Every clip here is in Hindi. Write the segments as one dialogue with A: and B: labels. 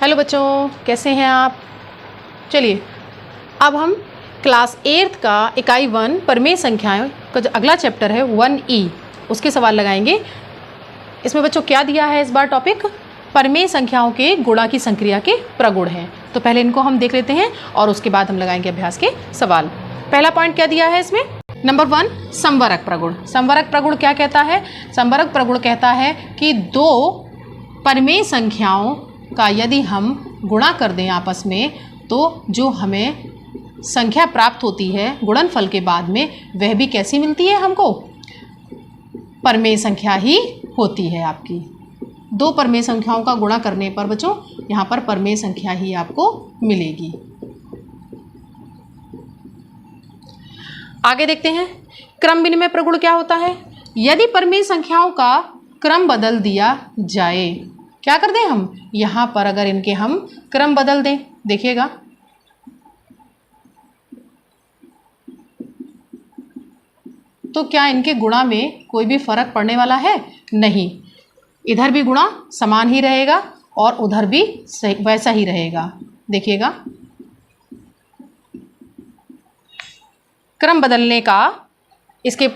A: हेलो बच्चों, कैसे हैं आप। चलिए अब हम क्लास 8 का इकाई 1 परमेय संख्याएं का जो अगला चैप्टर है 1E उसके सवाल लगाएंगे। इसमें बच्चों क्या दिया है इस बार टॉपिक, परमेय संख्याओं के गुणा की संक्रिया के प्रगुण हैं। तो पहले इनको हम देख लेते हैं और उसके बाद हम लगाएंगे अभ्यास के सवाल। पहला पॉइंट क्या दिया है इसमें, नंबर 1 संवरक प्रगुण। संवरक प्रगुण क्या कहता है, संवरक प्रगुण कहता है कि दो परमेय संख्याओं का यदि हम गुणा कर दें आपस में तो जो हमें संख्या प्राप्त होती है गुणनफल के बाद में वह भी कैसी मिलती है, हमको परमेय संख्या ही होती है आपकी। दो परमेय संख्याओं का गुणा करने पर बच्चों यहाँ पर परमेय संख्या ही आपको मिलेगी। आगे देखते हैं क्रम विनिमय प्रगुण क्या होता है। यदि परमेय संख्याओं का क्रम बदल दिया जाए, क्या कर दें हम यहाँ पर, अगर इनके हम क्रम बदल दें, देखिएगा तो क्या इनके गुणा में कोई भी फर्क पड़ने वाला है, नहीं। इधर भी गुणा समान ही रहेगा और उधर भी वैसा ही रहेगा। देखिएगा क्रम बदलने का इसके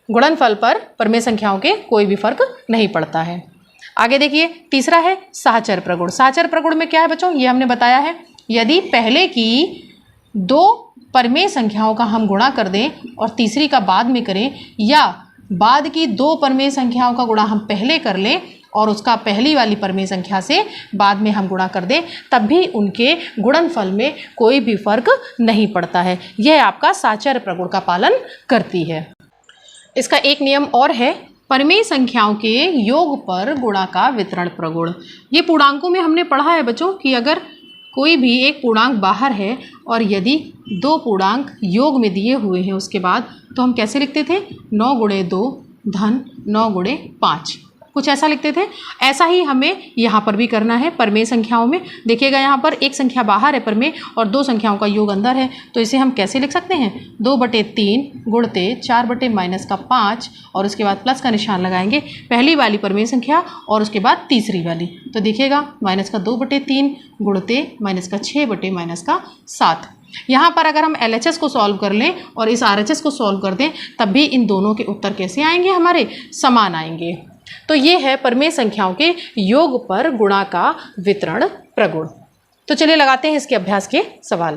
A: गुणनफल पर परमेय संख्याओं के कोई भी फर्क नहीं पड़ता है। आगे देखिए तीसरा है साहचर प्रगुण। साहचर प्रगुण में क्या है बच्चों, ये हमने बताया है, यदि पहले की दो परमेय संख्याओं का हम गुणा कर दें और तीसरी का बाद में करें, या बाद की दो परमेय संख्याओं का गुणा हम पहले कर लें और उसका पहली वाली परमेय संख्या से बाद में हम गुणा कर दें, तब भी उनके गुणनफल में कोई भी फर्क नहीं पड़ता है। यह आपका साहचर प्रगुण का पालन करती है। इसका एक नियम और है, परमेय संख्याओं के योग पर गुणा का वितरण प्रगुण। ये पूर्णांकों में हमने पढ़ा है बच्चों कि अगर कोई भी एक पूर्णांक बाहर है और यदि दो पूर्णांक योग में दिए हुए हैं उसके बाद, तो हम कैसे लिखते थे, 9 गुणे 2 धन 9 गुणे 5, कुछ ऐसा लिखते थे। ऐसा ही हमें यहाँ पर भी करना है परमेय संख्याओं में। देखिएगा यहाँ पर एक संख्या बाहर है परमेय और दो संख्याओं का योग अंदर है, तो इसे हम कैसे लिख सकते हैं, 2/3 गुणते 4/-5 और उसके बाद प्लस का निशान लगाएंगे पहली वाली परमेय संख्या और उसके बाद तीसरी वाली। तो देखिएगा -2/3 गुणते -6/-7। यहाँ पर अगर हम LHS को सॉल्व कर लें और इस RHS को सॉल्व कर दें, तब भी इन दोनों के उत्तर कैसे आएंगे, हमारे समान आएंगे। तो ये है परमेय संख्याओं के योग पर गुणा का वितरण प्रगुण। तो चलिए लगाते हैं इसके अभ्यास के सवाल।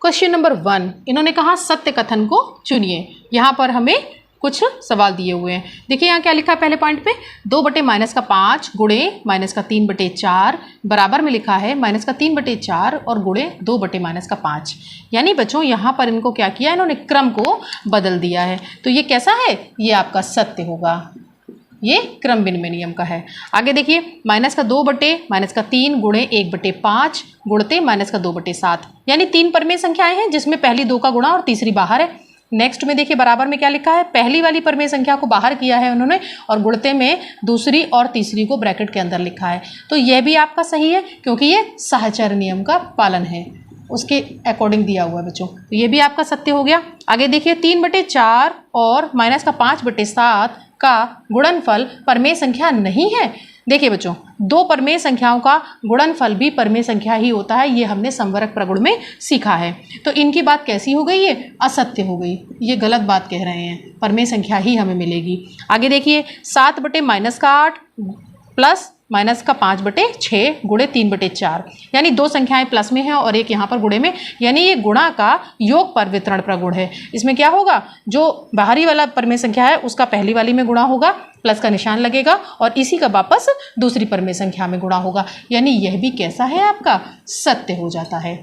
A: क्वेश्चन नंबर 1, इन्होंने कहा सत्य कथन को चुनिए। यहाँ पर हमें कुछ सवाल दिए हुए हैं। देखिए यहाँ क्या लिखा है पहले पॉइंट पे, 2/-5 गुणे -3/4 बराबर में लिखा है -3/4 और गुणे 2/-5। यानी बच्चों यहाँ पर इनको क्या किया, इन्होंने क्रम को बदल दिया है। तो ये कैसा है, ये आपका सत्य होगा, ये क्रम विनिमय नियम का है। आगे देखिए -2/-3 गुणे 1/5 गुणते -2/7, यानी 3 परमेय संख्याएं हैं जिसमें पहली 2 का गुणा और तीसरी बाहर है। नेक्स्ट में देखिए बराबर में क्या लिखा है, पहली वाली परमेय संख्या को बाहर किया है उन्होंने और गुणते में दूसरी और तीसरी को ब्रैकेट के अंदर लिखा है। तो यह भी आपका सही है क्योंकि ये साहचर्य नियम का पालन है, उसके अकॉर्डिंग दिया हुआ है बच्चों। तो ये भी आपका सत्य हो गया। आगे देखिए 3/4 और -5/7 का गुणनफल परमेय संख्या नहीं है। देखिए बच्चों, दो परमेय संख्याओं का गुणनफल भी परमेय संख्या ही होता है, ये हमने संवरक प्रगुण में सीखा है। तो इनकी बात कैसी हो गई, ये असत्य हो गई, ये गलत बात कह रहे हैं, परमेय संख्या ही हमें मिलेगी। आगे देखिए 7/-8 प्लस -5/6 गुणे 3/4, यानी दो संख्याएं प्लस में हैं और एक यहाँ पर गुणे में, यानी ये गुणा का योग पर वितरण प्रगुण है। इसमें क्या होगा, जो बाहरी वाला परमेय संख्या है उसका पहली वाली में गुणा होगा, प्लस का निशान लगेगा और इसी का वापस दूसरी परमेय संख्या में गुणा होगा, यानी यह भी कैसा है, आपका सत्य हो जाता है।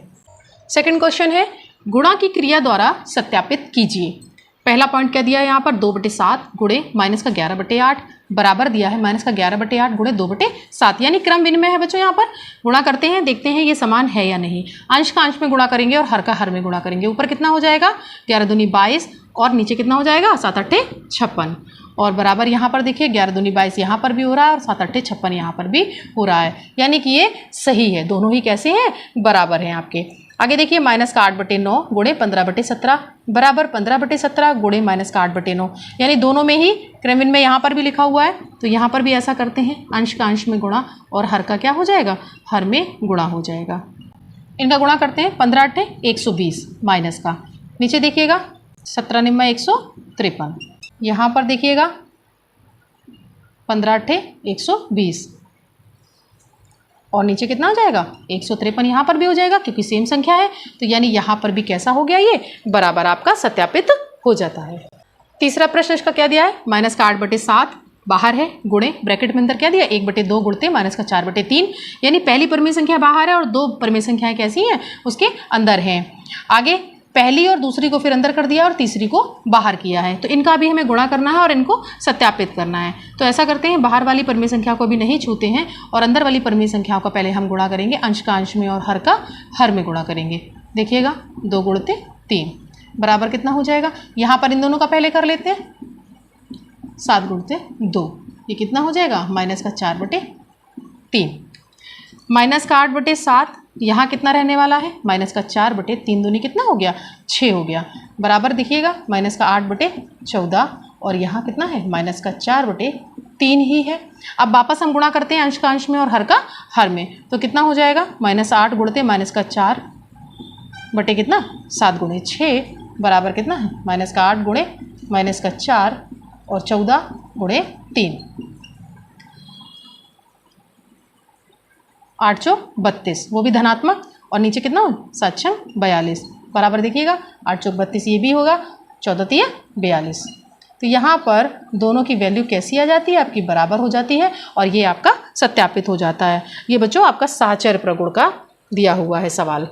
A: सेकंड क्वेश्चन है गुणा की क्रिया द्वारा सत्यापित कीजिए। पहला पॉइंट क्या दिया है यहाँ पर, 2/7 गुणे -11/8 बराबर दिया है -11/8 गुणे 2/7, यानी क्रम विनिमय है बच्चों। यहाँ पर गुणा करते हैं, देखते हैं ये समान है या नहीं। अंश का अंश में गुणा करेंगे और हर का हर में गुणा करेंगे। ऊपर कितना हो जाएगा, 11 दूनी 22 और नीचे कितना हो जाएगा, 7 8 56 और बराबर यहाँ पर देखिए 11 दूनी 22 यहाँ पर भी हो रहा है और 7 8 56 यहाँ पर भी हो रहा है, यानी कि ये सही है, दोनों ही कैसे हैं, बराबर हैं आपके। आगे देखिए माइनस का 8/9 गुणे 15/17 बराबर 15/17 गुणे माइनस का 8/9, यानी दोनों में ही क्रमविन में यहाँ पर भी लिखा हुआ है, तो यहाँ पर भी ऐसा करते हैं, अंश का अंश में गुणा और हर का क्या हो जाएगा, हर में गुणा हो जाएगा। इनका गुणा करते हैं, 15 × 120 माइनस का, नीचे देखिएगा 17 × 153, यहाँ पर देखिएगा 15 × 120 और नीचे कितना हो जाएगा 153, यहाँ पर भी हो जाएगा क्योंकि सेम संख्या है, तो यानी यहाँ पर भी कैसा हो गया, ये बराबर आपका सत्यापित हो जाता है। तीसरा प्रश्न इसका क्या दिया है, माइनस का 8/7 बाहर है गुणे ब्रैकेट में अंदर क्या दिया 1/2 गुणते माइनस का 4/3, यानी पहली परिमेय संख्या बाहर है और दो परिमेय संख्याएं कैसी हैं उसके अंदर हैं। आगे पहली और दूसरी को फिर अंदर कर दिया और तीसरी को बाहर किया है, तो इनका भी हमें गुणा करना है और इनको सत्यापित करना है। तो ऐसा करते हैं, बाहर वाली परिमेय संख्या को भी नहीं छूते हैं और अंदर वाली परिमेय संख्याओं का पहले हम गुणा करेंगे, अंश का अंश में और हर का हर में गुणा करेंगे। देखिएगा 2 × 3 बराबर कितना हो जाएगा, यहाँ पर इन दोनों का पहले कर लेते हैं, 7 × 2, ये कितना हो जाएगा माइनस का 4/3, माइनस का 8/7 यहाँ कितना रहने वाला है, माइनस का 4/3 दूनी कितना हो गया 6 हो गया, बराबर देखिएगा माइनस का 8/14 और यहाँ कितना है माइनस का 4/3 ही है। अब वापस हम गुणा करते हैं अंश का अंश में और हर का हर में, तो कितना हो जाएगा -8 गुणते माइनस का 4 बटे कितना 7 × 6 बराबर कितना है माइनस का 8 गुणे माइनस का 4 और 14 × 3, 8 चौक 32, वो भी धनात्मक और नीचे कितना 7 छंग 42 बराबर देखिएगा 8 चौक 32 ये भी होगा, 14 तिया 42। तो यहाँ पर दोनों की वैल्यू कैसी आ जाती है, आपकी बराबर हो जाती है और ये आपका सत्यापित हो जाता है। ये बच्चों आपका साहचर्य प्रगुण का दिया हुआ है सवाल।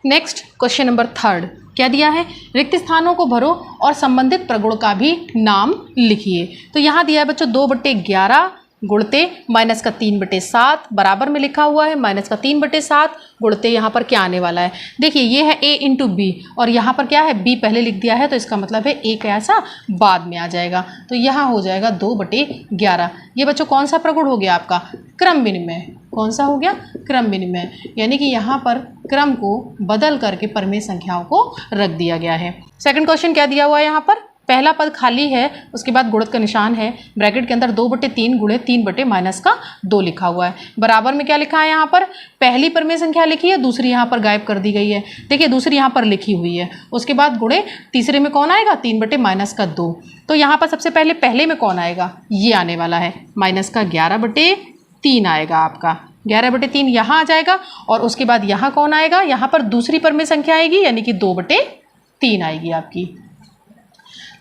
A: नेक्स्ट क्वेश्चन नंबर 3 क्या दिया है, रिक्त स्थानों को भरो और संबंधित प्रगुण का भी नाम लिखिए। तो यहाँ दिया है बच्चों 2/11 गुणते माइनस का 3/7 बराबर में लिखा हुआ है माइनस का 3/7 गुणते यहाँ पर क्या आने वाला है, देखिए ये है a × b और यहाँ पर क्या है b पहले लिख दिया है, तो इसका मतलब है a कैसा बाद में आ जाएगा, तो यहाँ हो जाएगा 2/11। ये बच्चों कौन सा प्रगुण हो गया आपका, क्रम विनिमय। कौन सा हो गया, क्रम विनिमय, यानी कि यहाँ पर क्रम को बदल करके परिमेय संख्याओं को रख दिया गया है। सेकंड क्वेश्चन क्या दिया हुआ है, यहाँ पर पहला पद खाली है, उसके बाद गुणित का निशान है, ब्रैकेट के अंदर 2/3 गुणे 3/-2 लिखा हुआ है, बराबर में क्या लिखा है, यहाँ पर पहली परिमेय संख्या लिखी है, दूसरी यहाँ पर गायब कर दी गई है, देखिए दूसरी यहाँ पर लिखी हुई है, उसके बाद गुणे तीसरे में कौन आएगा 3/-2, तो यहाँ पर सबसे पहले में कौन आएगा, ये आने वाला है माइनस का 11/3 आएगा आपका, 11/3 यहाँ आ जाएगा और उसके बाद यहाँ कौन आएगा, यहाँ पर दूसरी परिमेय संख्या आएगी यानी कि 2/3 आएगी आपकी।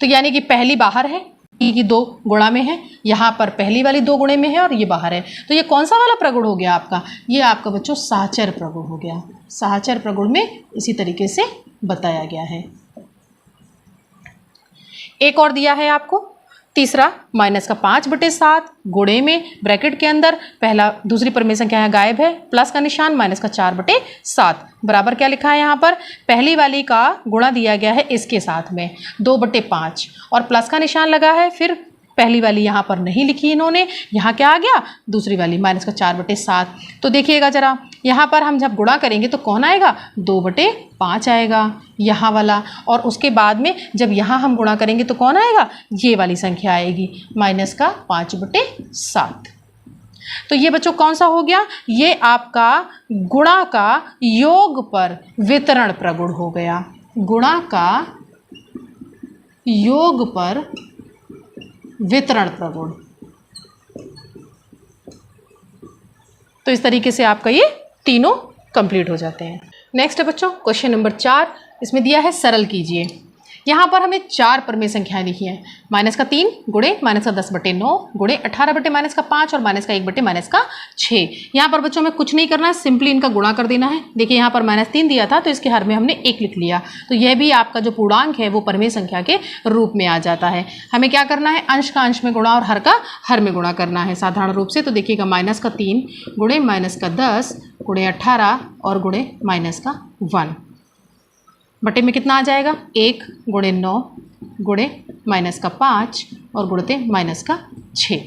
A: तो यानी कि पहली बाहर है, की 2 गुणा में है, यहाँ पर पहली वाली 2 गुणे में है और ये बाहर है, तो ये कौन सा वाला प्रगुण हो गया आपका, ये आपका बच्चों साहचर्य प्रगुण हो गया। साहचर्य प्रगुण में इसी तरीके से बताया गया है। एक और दिया है आपको तीसरा माइनस का 5/7 गुणे में ब्रैकेट के अंदर पहला दूसरी परिमेय संख्या यहाँ गायब है, प्लस का निशान माइनस का 4/7 बराबर क्या लिखा है, यहाँ पर पहली वाली का गुणा दिया गया है इसके साथ में 2/5 और प्लस का निशान लगा है, फिर पहली वाली यहाँ पर नहीं लिखी इन्होंने, यहाँ क्या आ गया दूसरी वाली माइनस का 4/7। तो देखिएगा जरा यहाँ पर हम जब गुणा करेंगे तो कौन आएगा 2/5 आएगा यहाँ वाला, और उसके बाद में जब यहाँ हम गुणा करेंगे तो कौन आएगा, ये वाली संख्या आएगी माइनस का 5/7। तो ये बच्चों कौन सा हो गया, ये आपका गुणा का योग पर वितरण प्रगुण हो गया, गुणा का योग पर वितरण प्रगुण। तो इस तरीके से आपका ये तीनों कंप्लीट हो जाते हैं। नेक्स्ट है बच्चों क्वेश्चन नंबर 4, इसमें दिया है सरल कीजिए। यहाँ पर हमें 4 परिमेय संख्याएं लिखी हैं, माइनस का 3 गुणे माइनस का 10/9 गुणे 18/-5 और माइनस का 1/-6। यहाँ पर बच्चों में कुछ नहीं करना है, सिंपली इनका गुणा कर देना है। देखिए यहाँ पर -3 दिया था तो इसके हर में हमने 1 लिख लिया, तो यह भी आपका जो पूर्णांक है वो परिमेय संख्या के रूप में आ जाता है। हमें क्या करना है, अंश का अंश में गुणा और हर का हर में गुणा करना है साधारण रूप से। तो देखिएगा माइनस का 3 गुणे माइनस का 10 गुणे 18 और गुणे माइनस का 1 बटे में कितना आ जाएगा 1 गुणे 9 गुणे माइनस का 5 और गुणते माइनस का 6।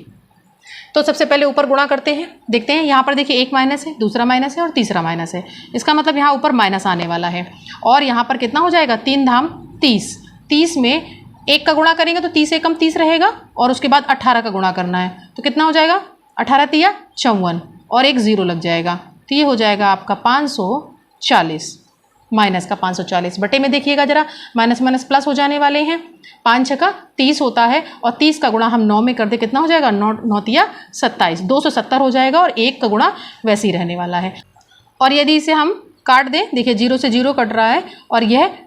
A: तो सबसे पहले ऊपर गुणा करते हैं, देखते हैं यहाँ पर देखिए एक माइनस है, दूसरा माइनस है और तीसरा माइनस है, इसका मतलब यहाँ ऊपर माइनस आने वाला है। और यहाँ पर कितना हो जाएगा 3 धाम 30, 30 में 1 का गुणा करेंगे तो 30 एकम 30 रहेगा और उसके बाद 18 का गुणा करना है, तो कितना हो जाएगा 18 तिया 54 और एक 0 लग जाएगा, तो ये हो जाएगा आपका 540, माइनस का 540 बटे में देखिएगा जरा माइनस माइनस प्लस हो जाने वाले हैं। 5 छक्का 30 होता है और 30 का गुणा हम 9 में कर दे कितना हो जाएगा 9 तिया 27, 270 हो जाएगा और 1 का गुणा वैसे ही रहने वाला है। और यदि इसे हम काट दें, देखिए 0 से 0 कट रहा है और यह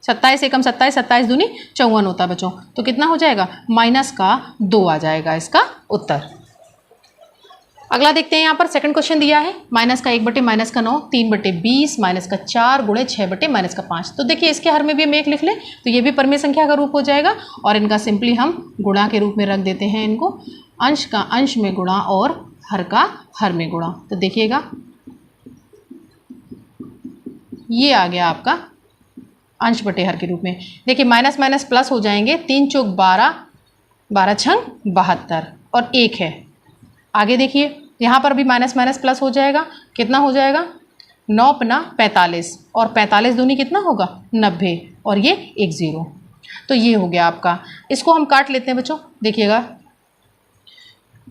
A: 27 एकम 27, 27 दूनी 54 होता है बच्चों, तो कितना हो जाएगा माइनस का 2 आ जाएगा इसका उत्तर। अगला देखते हैं, यहाँ पर सेकंड क्वेश्चन दिया है माइनस का 1 बटे माइनस का 9, 3 बटे 20, माइनस का 4 गुणे 6 बटे माइनस का 5। तो देखिए इसके हर में भी हम 1 लिख लें तो ये भी परमेय संख्या का रूप हो जाएगा और इनका सिंपली हम गुणा के रूप में रख देते हैं इनको, अंश का अंश में गुणा और हर का हर में गुणा। तो देखिएगा ये आ गया आपका अंश बटे हर के रूप में। देखिए माइनस माइनस प्लस हो जाएंगे, 3 चौक 12, 12 छंग 72 और 1 है। आगे देखिए यहाँ पर भी माइनस माइनस प्लस हो जाएगा, कितना हो जाएगा 9 पना 45 और 45 दूनी कितना होगा 90 और ये 1 0। तो ये हो गया आपका, इसको हम काट लेते हैं बच्चों, देखिएगा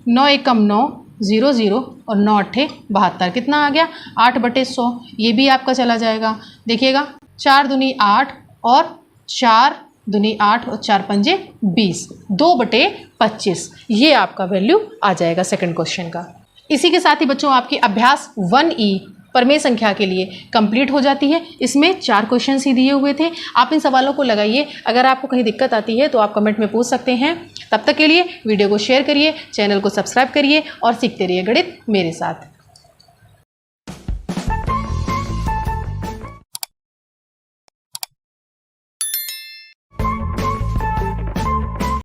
A: 9 एकम 9, 0 0 और 9 अट्ठे 72, कितना आ गया 8 बटे 100, ये भी आपका चला जाएगा। देखिएगा 4 दूनी 8 और 4 दूनी 8 और 4 पंजे 20, 2 बटे 25, ये आपका वैल्यू आ जाएगा सेकंड क्वेश्चन का। इसी के साथ ही बच्चों आपकी अभ्यास 1E परमेय संख्या के लिए कंप्लीट हो जाती है। इसमें 4 क्वेश्चन ही दिए हुए थे, आप इन सवालों को लगाइए। अगर आपको कहीं दिक्कत आती है तो आप कमेंट में पूछ सकते हैं। तब तक के लिए वीडियो को शेयर करिए, चैनल को सब्सक्राइब करिए और सीखते रहिए गणित मेरे साथ।